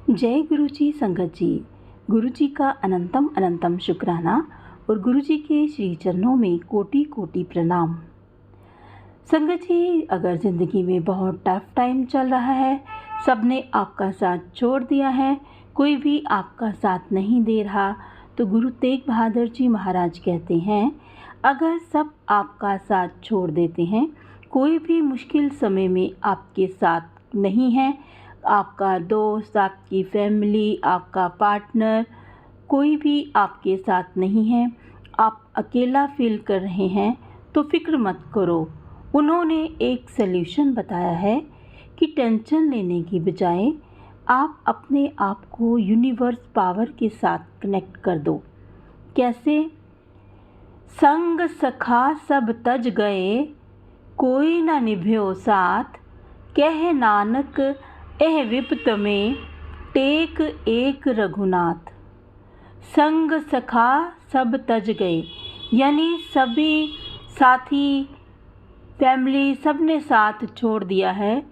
जय गुरु जी संगत जी। गुरु जी का अनंतम अनंतम शुक्राना और गुरु जी के श्री चरणों में कोटि कोटि प्रणाम। संगत जी, अगर ज़िंदगी में बहुत टफ टाइम चल रहा है, सबने आपका साथ छोड़ दिया है, कोई भी आपका साथ नहीं दे रहा, तो गुरु तेग बहादुर जी महाराज कहते हैं, अगर सब आपका साथ छोड़ देते हैं, कोई भी मुश्किल समय में आपके साथ नहीं है, आपका दोस्त, आपकी फैमिली, आपका पार्टनर, कोई भी आपके साथ नहीं है, आप अकेला फील कर रहे हैं, तो फिक्र मत करो। उन्होंने एक सल्यूशन बताया है कि टेंशन लेने की बजाय आप अपने आप को यूनिवर्स पावर के साथ कनेक्ट कर दो। कैसे? संग सखा सब तज गए, कोई ना निभ्यो साथ, कह नानक एह विपत में, टेक एक रघुनाथ। संग सखा सब तज गए, यानी सभी साथी, फैमिली, सबने साथ छोड़ दिया है।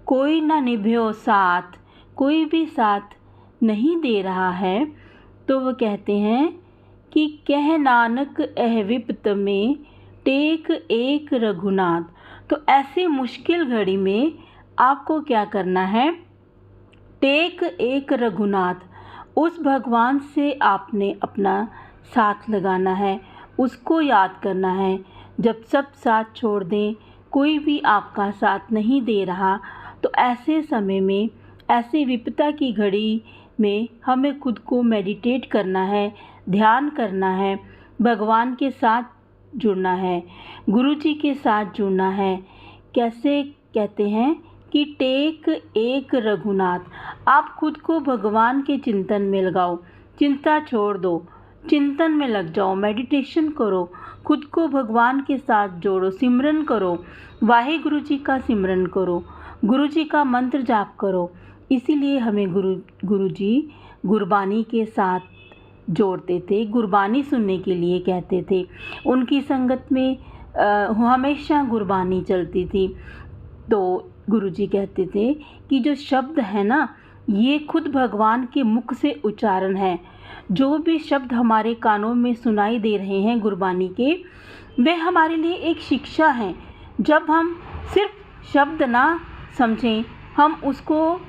कोई ना निभ्यो साथ, कोई भी साथ नहीं दे रहा है, तो वो कहते हैं कि कह नानक एह विपत में, टेक एक रघुनाथ। तो ऐसी मुश्किल घड़ी में आपको क्या करना है? टेक एक रघुनाथ। उस भगवान से आपने अपना साथ लगाना है, उसको याद करना है। जब सब साथ छोड़ दें, कोई भी आपका साथ नहीं दे रहा, तो ऐसे समय में, ऐसी विपदा की घड़ी में हमें खुद को मेडिटेट करना है, ध्यान करना है, भगवान के साथ जुड़ना है, गुरु जी के साथ जुड़ना है। कैसे कहते हैं कि टेक एक रघुनाथ। आप खुद को भगवान के चिंतन में लगाओ, चिंता छोड़ दो, चिंतन में लग जाओ, मेडिटेशन करो, खुद को भगवान के साथ जोड़ो, सिमरन करो, वाहे गुरु जी का सिमरन करो, गुरु जी का मंत्र जाप करो। इसीलिए हमें गुरु जी गुरबानी के साथ जोड़ते थे, गुरबानी सुनने के लिए कहते थे। उनकी संगत में हमेशा गुरबानी चलती थी। तो गुरुजी कहते थे कि जो शब्द है ना, ये खुद भगवान के मुख से उच्चारण है। जो भी शब्द हमारे कानों में सुनाई दे रहे हैं गुरबानी के, वे हमारे लिए एक शिक्षा है। जब हम सिर्फ शब्द ना समझें, हम उसको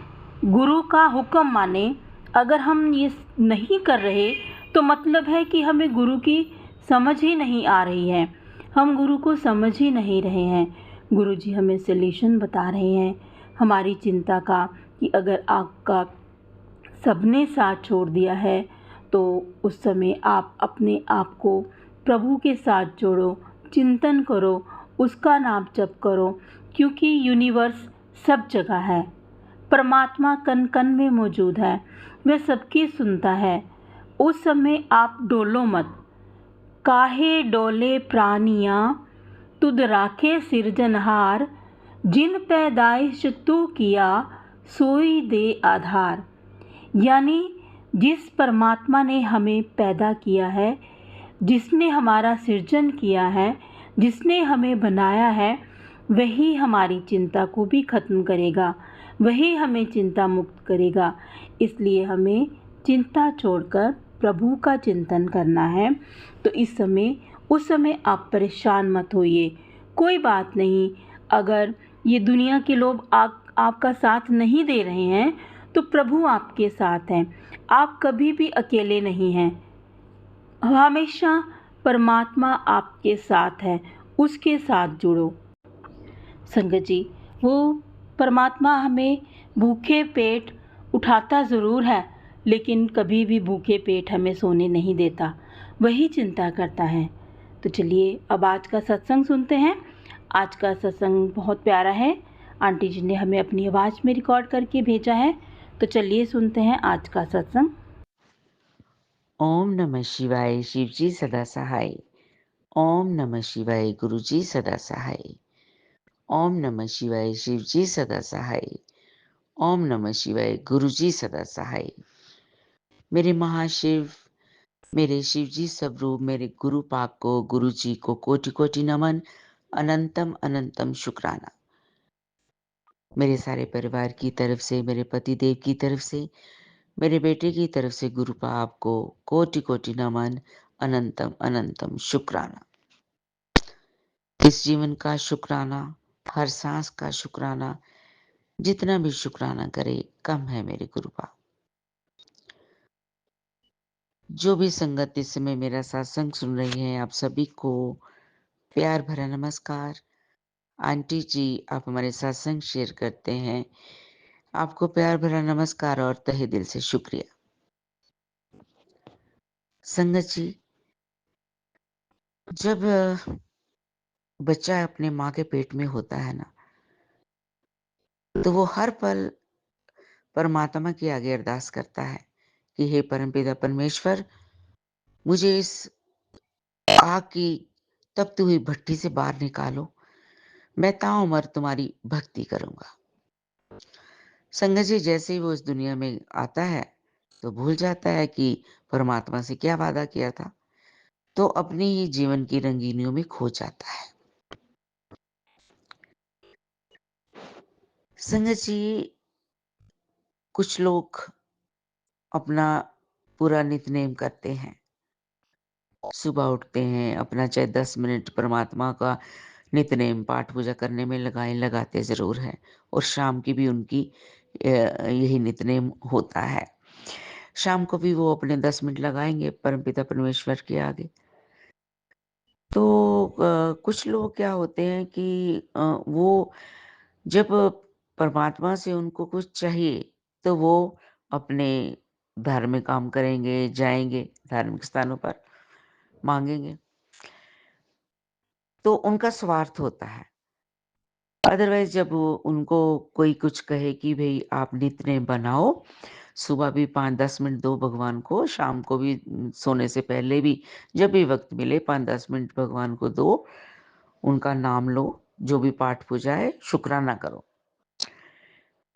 गुरु का हुक्म माने, अगर हम ये नहीं कर रहे, तो मतलब है कि हमें गुरु की समझ ही नहीं आ रही है, हम गुरु को समझ ही नहीं रहे हैं। गुरु जी हमें सल्यूशन बता रहे हैं हमारी चिंता का, कि अगर आपका सबने साथ छोड़ दिया है, तो उस समय आप अपने आप को प्रभु के साथ जोड़ो, चिंतन करो, उसका नाम जप करो, क्योंकि यूनिवर्स सब जगह है। परमात्मा कण कण में मौजूद है, वह सबकी सुनता है। उस समय आप डोलो मत। काहे डोले प्राणियाँ, तुद राखे सिरजनहार, जिन पैदाइश तू किया, सोई दे आधार। यानी जिस परमात्मा ने हमें पैदा किया है, जिसने हमारा सृजन किया है, जिसने हमें बनाया है, वही हमारी चिंता को भी खत्म करेगा, वही हमें चिंता मुक्त करेगा। इसलिए हमें चिंता छोड़कर प्रभु का चिंतन करना है। तो उस समय आप परेशान मत होइए। कोई बात नहीं, अगर ये दुनिया के लोग आपका साथ नहीं दे रहे हैं, तो प्रभु आपके साथ हैं। आप कभी भी अकेले नहीं हैं, हमेशा परमात्मा आपके साथ है, उसके साथ जुड़ो। संगत जी, वो परमात्मा हमें भूखे पेट उठाता ज़रूर है, लेकिन कभी भी भूखे पेट हमें सोने नहीं देता, वही चिंता करता है। तो चलिए अब आज का सत्संग सुनते हैं। आज का सत्संग बहुत प्यारा है, आंटी जी ने हमें अपनी आवाज़ में रिकॉर्ड करके भेजा है। तो चलिए सुनते हैं आज का सत्संग। ओम नमः शिवाय, शिव जी सदा सहाय। ओम नमः शिवाय, गुरु जी सदा सहाय। ओम नमः शिवाय, शिव जी सदा सहाय। ओम नमः शिवाय, गुरु जी सदा सहाय। मेरे महाशिव, मेरे शिव जी स्वरूप, मेरे गुरु पाक को, गुरु जी को कोटि कोटि नमन, अनंतम अनंतम शुक्राना। मेरे सारे परिवार की तरफ से, मेरे पति देव की तरफ से मेरे बेटे की तरफ से गुरुपा आपको कोटि कोटि नमन, अनंतम अनंतम शुक्राना। इस जीवन का शुक्राना, हर सांस का शुक्राना, जितना भी शुक्राना करे कम है मेरे गुरुपा। जो भी संगत इस समय मेरा सत्संग सुन रही है, आप सभी को प्यार भरा नमस्कार। आंटी जी, आप हमारे सत्संग शेयर करते हैं, आपको प्यार भरा नमस्कार और तहे दिल से शुक्रिया। संगत जी, जब बच्चा अपने माँ के पेट में होता है ना, तो वो हर पल परमात्मा के आगे अरदास करता है कि हे परमपिता परमेश्वर, मुझे इस आग की तपती हुई भट्टी से बाहर निकालो, मैं ताउम्र तुम्हारी भक्ति करूंगा। संगत जी, जैसे ही वो इस दुनिया में आता है तो भूल जाता है कि परमात्मा से क्या वादा किया था, तो अपनी ही जीवन की रंगीनियों में खो जाता है। संगत जी, कुछ लोग अपना पूरा नित्यनेम करते हैं, सुबह उठते हैं, अपना चाहे 10 मिनट परमात्मा का नित्यनेम पाठ पूजा करने में लगाते ज़रूर हैं, और शाम की भी उनकी यही नित्यनेम होता है। शाम को भी वो अपने 10 मिनट लगाएँगे परमपिता परमेश्वर के आगे। तो कुछ लोग क्या होते हैं कि वो जब परमात्मा से उनको कुछ चाहिए, तो वो अपने धार्मिक काम करेंगे, जाएँगे धार्मिक स्थानों पर, माँगेंगे। तो उनका स्वार्थ होता है। अदरवाइज़ जब उनको कोई कुछ कहे कि भई आप नित्य बनाओ, सुबह भी 5-10 मिनट दो भगवान को, शाम को भी सोने से पहले भी जब भी वक़्त मिले 5-10 मिनट भगवान को दो, उनका नाम लो, जो भी पाठ पूजा है, शुकराना करो।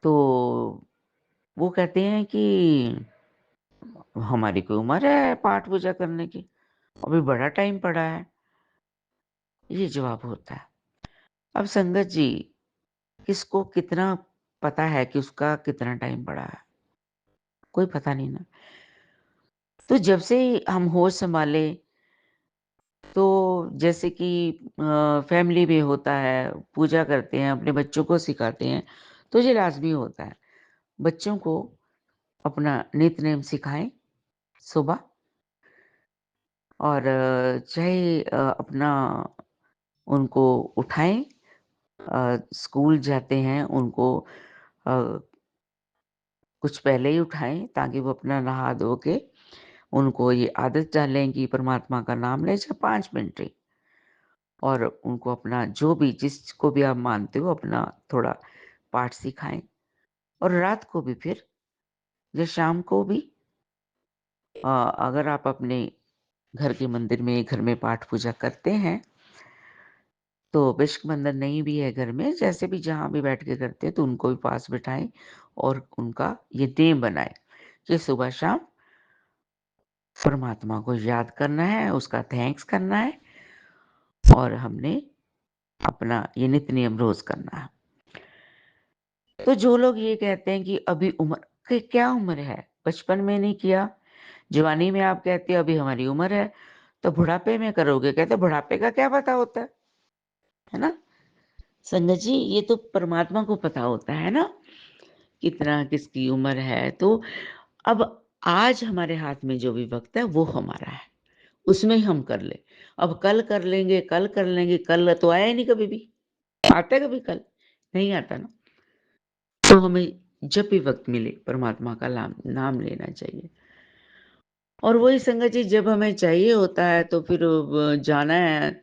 तो वो कहते हैं कि हमारी कोई उम्र है पाठ पूजा करने की, अभी बड़ा टाइम पड़ा है, ये जवाब होता है। अब संगत जी, किसको कितना पता है कि उसका कितना टाइम पड़ा है? कोई पता नहीं ना। तो जब से हम होश संभाले, तो जैसे कि फैमिली में होता है, पूजा करते हैं, अपने बच्चों को सिखाते हैं, तो ये लाज़मी होता है। बच्चों को अपना नित्य-नेम सिखाएँ सुबह, और चाहे अपना उनको उठाएँ, स्कूल जाते हैं उनको अ, कुछ पहले ही उठाएँ ताकि वो अपना नहा धो के उनको ये आदत डालें कि परमात्मा का नाम लें, चाहे 5 मिनट ही, और उनको अपना जो भी जिसको भी आप मानते हो अपना थोड़ा पाठ सिखाएँ। और रात को भी फिर या शाम को भी अगर आप अपने घर के मंदिर में, घर में पाठ पूजा करते हैं, तो बेशक मंदिर नहीं भी है घर में, जैसे भी जहाँ भी बैठ के करते हैं, तो उनको भी पास बिठाएँ और उनका ये नेम बनाएँ कि सुबह शाम परमात्मा को याद करना है, उसका थैंक्स करना है, और हमने अपना ये नित्य नियम रोज़ करना है। तो जो लोग ये कहते हैं कि अभी उम्र, कि क्या उम्र है? बचपन में नहीं किया, जवानी में आप कहते हो अभी हमारी उम्र है, तो बुढ़ापे में करोगे, कहते बुढ़ापे का क्या पता होता है ना? संगत जी, ये तो परमात्मा को पता होता है ना, कितना किसकी उम्र है। तो अब आज हमारे हाथ में जो भी वक़्त है वो हमारा है, उसमें ही हम कर लें। अब कल कर लेंगे, कल तो आया ही नहीं कभी भी। आता है कभी कल? नहीं आता ना। तो हमें जब भी वक़्त मिले परमात्मा का नाम नाम लेना चाहिए। और वही संगत जी, जब हमें चाहिए होता है तो फिर जाना है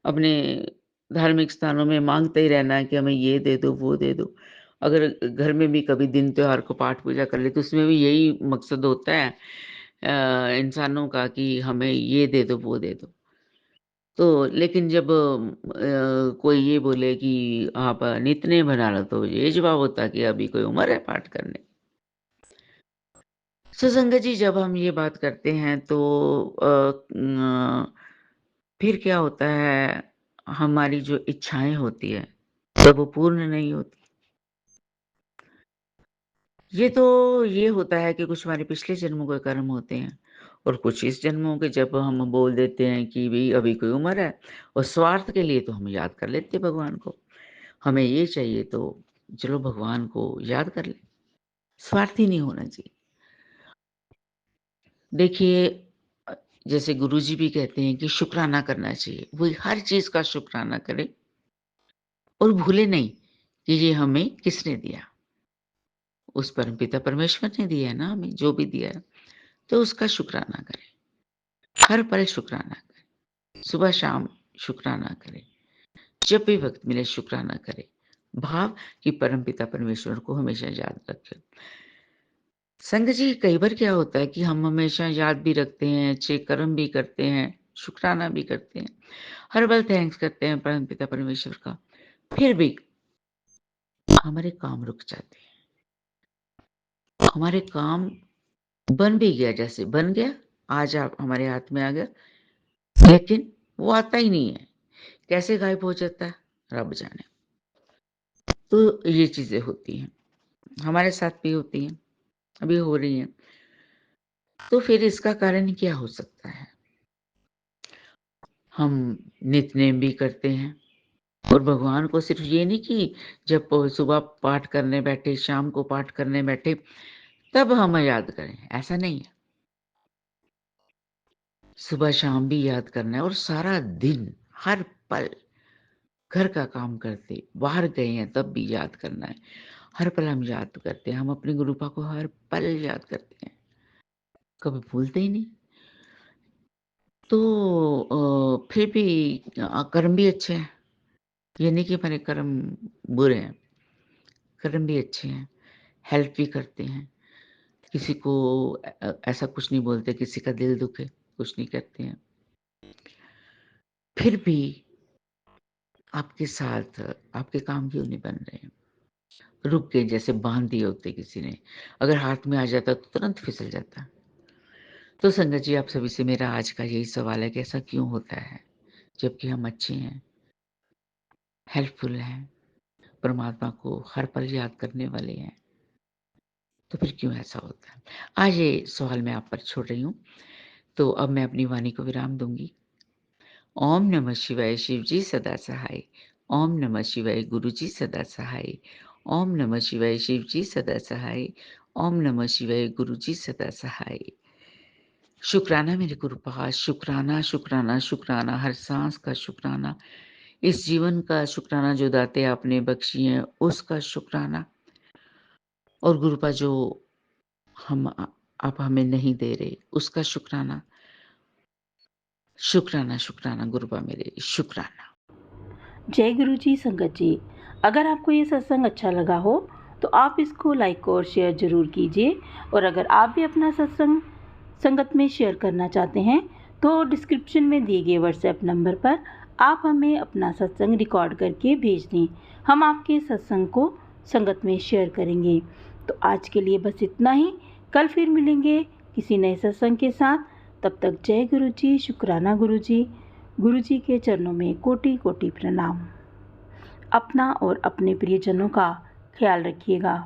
अपने धार्मिक स्थानों में, माँगते ही रहना है कि हमें ये दे दो, वो दे दो। अगर घर में भी कभी दिन त्योहार को पाठ पूजा कर ले, तो उसमें भी यही मकसद होता है इंसानों का कि हमें ये दे दो, वो दे दो। तो लेकिन जब कोई ये बोले कि आप नित्य बना लो, तो ये जवाब होता है कि अभी कोई उम्र है पाठ करने की। तो संगत जी, जब हम ये बात करते हैं तो फिर क्या होता है, हमारी जो इच्छाएँ होती हैं, जब वो पूर्ण नहीं होती, ये होता है कि कुछ हमारे पिछले जन्मों के कर्म होते हैं और कुछ इस जन्मों के, जब हम बोल देते हैं कि भई अभी कोई उम्र है और स्वार्थ के लिए तो हम याद कर लेते हैं भगवान को। हमें ये चाहिए तो चलो भगवान को याद कर लें, स्वार्थी नहीं होना चाहिए। देखिए जैसे गुरुजी भी कहते हैं कि शुक्राना करना चाहिए, वो हर चीज़ का शुक्राना करें और भूले नहीं कि ये हमें किसने दिया। उस परमपिता परमेश्वर ने दिया है ना हमें, जो भी दिया है, तो उसका शुक्राना करें। हर पल शुक्राना करें, सुबह शाम शुक्राना करें, जब भी वक़्त मिले शुक्राना करें। भाव कि परमपिता परमेश्वर को हमेशा याद रखें। संगत जी, कई बार क्या होता है कि हम हमेशा याद भी रखते हैं, अच्छे कर्म भी करते हैं, शुक्राना भी करते हैं, हर पल थैंक्स करते हैं परमपिता परमेश्वर का, फिर भी हमारे काम रुक जाते हैं। हमारे काम बन भी गया, जैसे बन गया, आज आप हमारे हाथ में आ गया, लेकिन वो आता ही नहीं है। कैसे गायब हो जाता है, रब जाने। तो ये चीज़ें होती हैं, हमारे साथ भी होती हैं, अभी हो रही हैं। तो फिर इसका कारण क्या हो सकता है? हम नित्य-नेम भी करते हैं और भगवान को सिर्फ़ ये नहीं कि जब सुबह पाठ करने बैठे, शाम को पाठ करने बैठे, तब हम याद करें, ऐसा नहीं है। सुबह शाम भी याद करना है और सारा दिन, हर पल घर का काम करते, बाहर गए हैं तब भी याद करना है। हर पल हम याद करते हैं, हम अपनी गुरुपा को हर पल याद करते हैं, कभी भूलते ही नहीं। तो फिर भी कर्म भी अच्छे हैं, ये नहीं कि हमारे कर्म बुरे हैं, कर्म भी अच्छे हैं, हेल्प भी करते हैं, किसी को ऐसा कुछ नहीं बोलते, किसी का दिल दुखे, कुछ नहीं करते हैं। फिर भी आपके साथ आपके काम क्यों नहीं बन रहे हैं? रुक गए, जैसे बाँध दिए होते किसी ने, अगर हाथ में आ जाता तो तुरंत फिसल जाता। तो संगत जी, आप सभी से मेरा आज का यही सवाल है कि ऐसा क्यों होता है? जबकि हम अच्छे हैं, हेल्पफुल हैं, परमात्मा को हर पल याद करने वाले हैं, तो फिर क्यों ऐसा होता है? आज ये सवाल मैं आप पर छोड़ रही हूँ, तो अब मैं अपनी वाणी को विराम दूँगी। ओम नमः शिवाय, शिव जी सदा सहाय। ओम नमः शिवाय, गुरु जी सदा सहाय। ओम नमः शिवाय, शिव जी सदा सहाय। ओम नमः शिवाय, गुरु जी सदा सहाय। शुक्राना मेरे गुरुपास, शुक्राना, शुक्राना, शुक्राना, हर सांस का शुक्राना, इस जीवन का शुक्राना जो दातें आपने बख्शी हैं, उसका शुक्राना, और गुरुपा जो आप हमें नहीं दे रहे, उसका शुक्राना। शुक्राना, शुक्राना गुरुपा मेरे, शुक्राना। जय गुरु जी। संगत जी, अगर आपको ये सत्संग अच्छा लगा हो तो आप इसको लाइक और शेयर ज़रूर कीजिए। और अगर आप भी अपना सत्संग संगत में शेयर करना चाहते हैं तो डिस्क्रिप्शन में दिए गए व्हाट्सएप नंबर पर आप हमें अपना सत्संग रिकॉर्ड करके भेज दें। हम आपके सत्संग को संगत में शेयर करेंगे। तो आज के लिए बस इतना ही। कल फिर मिलेंगे किसी नए सत्संग के साथ। तब तक जय गुरु जी, शुक्राना गुरु जी। गुरु जी के चरणों में कोटि कोटि प्रणाम। अपना और अपने प्रियजनों का ख्याल रखिएगा।